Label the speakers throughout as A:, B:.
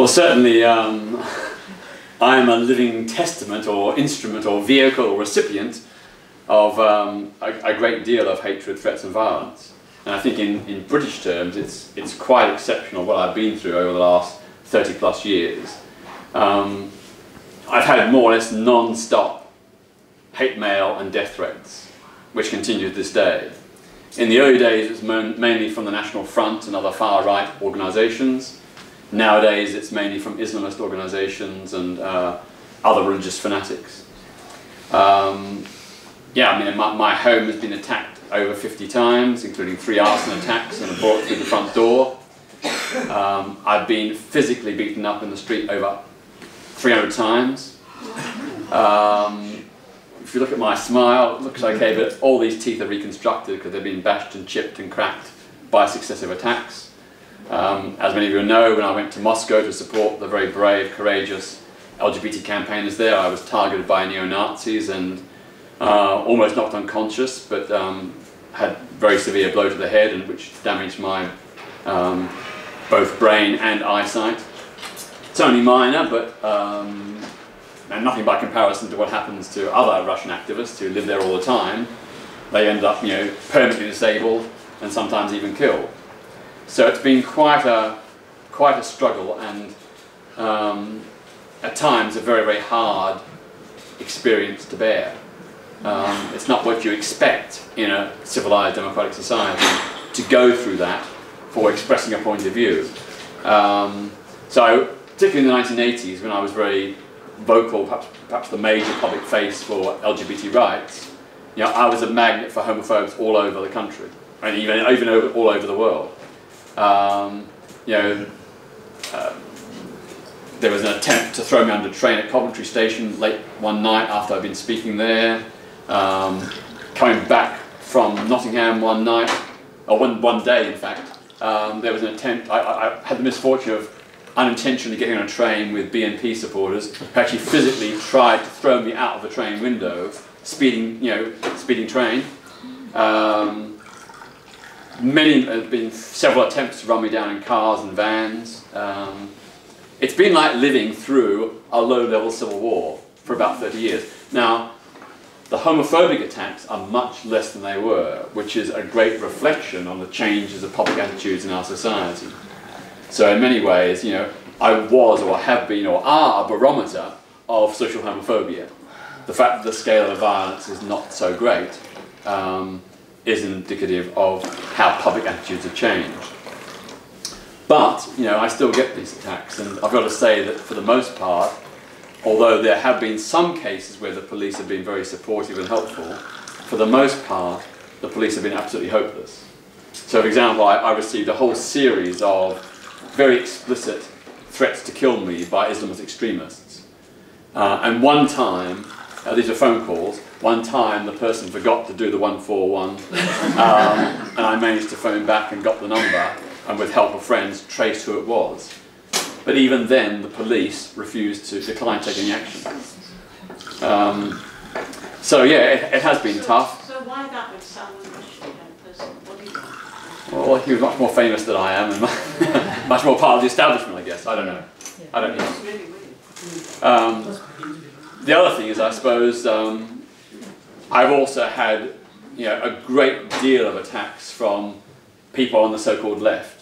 A: Well, certainly I am a living testament or instrument or vehicle or recipient of a great deal of hatred, threats and violence. And I think in British terms it's quite exceptional what I've been through over the last 30 plus years. I've had more or less non-stop hate mail and death threats, which continue to this day. In the early days it was mainly from the National Front and other far-right organisations. Nowadays it's mainly from Islamist organisations and other religious fanatics. Yeah, I mean, my home has been attacked over 50 times, including 3 arson attacks and a bullet through the front door. I've been physically beaten up in the street over 300 times. If you look at my smile, it looks okay, but all these teeth are reconstructed because they've been bashed and chipped and cracked by successive attacks. As many of you know, when I went to Moscow to support the very brave, courageous LGBT campaigners there, I was targeted by neo-Nazis and almost knocked unconscious, but had a very severe blow to the head, and which damaged my both brain and eyesight. It's only minor, but and nothing by comparison to what happens to other Russian activists who live there all the time. They end up, permanently disabled and sometimes even killed. So it's been quite a struggle, and at times a very, very hard experience to bear. It's not what you expect in a civilized democratic society to go through that for expressing a point of view. So particularly in the 1980s, when I was very vocal, perhaps the major public face for LGBT rights, I was a magnet for homophobes all over the country, and even all over the world. There was an attempt to throw me under a train at Coventry Station late one night after I'd been speaking there. Coming back from Nottingham one night, or one day in fact, there was an attempt. I had the misfortune of unintentionally getting on a train with BNP supporters who actually physically tried to throw me out of the train window, speeding train. There have been several attempts to run me down in cars and vans. It's been like living through a low-level civil war for about 30 years. Now, the homophobic attacks are much less than they were, which is a great reflection on the changes of public attitudes in our society. So in many ways, I was or have been or are a barometer of social homophobia. The fact that the scale of violence is not so great is indicative of how public attitudes have changed. But, I still get these attacks, and I've got to say that for the most part, although there have been some cases where the police have been very supportive and helpful, for the most part, the police have been absolutely hopeless. So, for example, I received a whole series of very explicit threats to kill me by Islamist extremists. And one time, these are phone calls, one time the person forgot to do the 141, and I managed to phone back and got the number, and with help of friends traced who it was. But even then the police refused to decline taking action. So yeah, it has been tough.
B: So why that with Salman Rushdie, person? What do you think?
A: Well, he was much more famous than I am, and much more part of the establishment, I guess. I don't know. I don't know.
B: It's really weird.
A: The other thing is, I suppose, I've also had a great deal of attacks from people on the so-called left.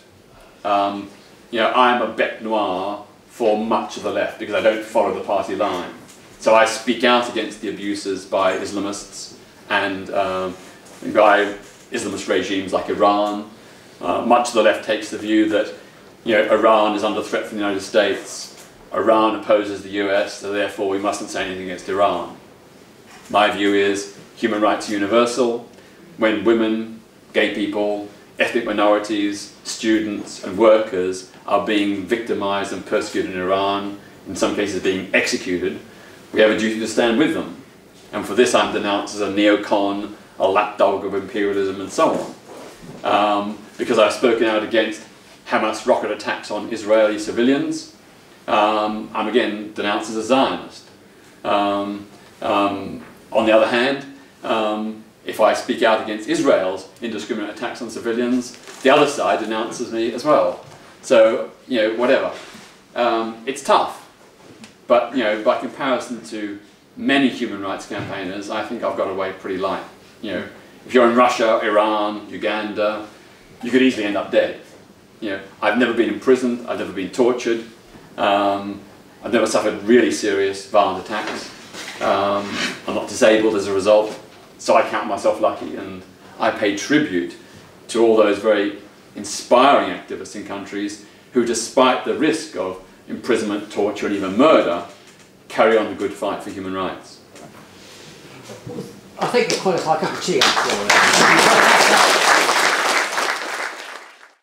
A: I'm a bête noire for much of the left because I don't follow the party line. So I speak out against the abuses by Islamists and by Islamist regimes like Iran. Much of the left takes the view that Iran is under threat from the United States. Iran opposes the US, so therefore we mustn't say anything against Iran. My view is human rights are universal. When women, gay people, ethnic minorities, students and workers are being victimized and persecuted in Iran, in some cases being executed, we have a duty to stand with them. And for this I'm denounced as a neocon, a lapdog of imperialism and so on. Because I've spoken out against Hamas rocket attacks on Israeli civilians, I'm again denounced as a Zionist. On the other hand, if I speak out against Israel's indiscriminate attacks on civilians, the other side denounces me as well. So, whatever. It's tough, but you know, by comparison to many human rights campaigners, I think I've got away pretty light. You know, if you're in Russia, Iran, Uganda, you could easily end up dead. You know, I've never been imprisoned, I've never been tortured, I've never suffered really serious violent attacks. I'm not disabled as a result, so I count myself lucky, and I pay tribute to all those very inspiring activists in countries who, despite the risk of imprisonment, torture and even murder, carry on the good fight for human rights.
C: I think it's quite a cup of tea after all.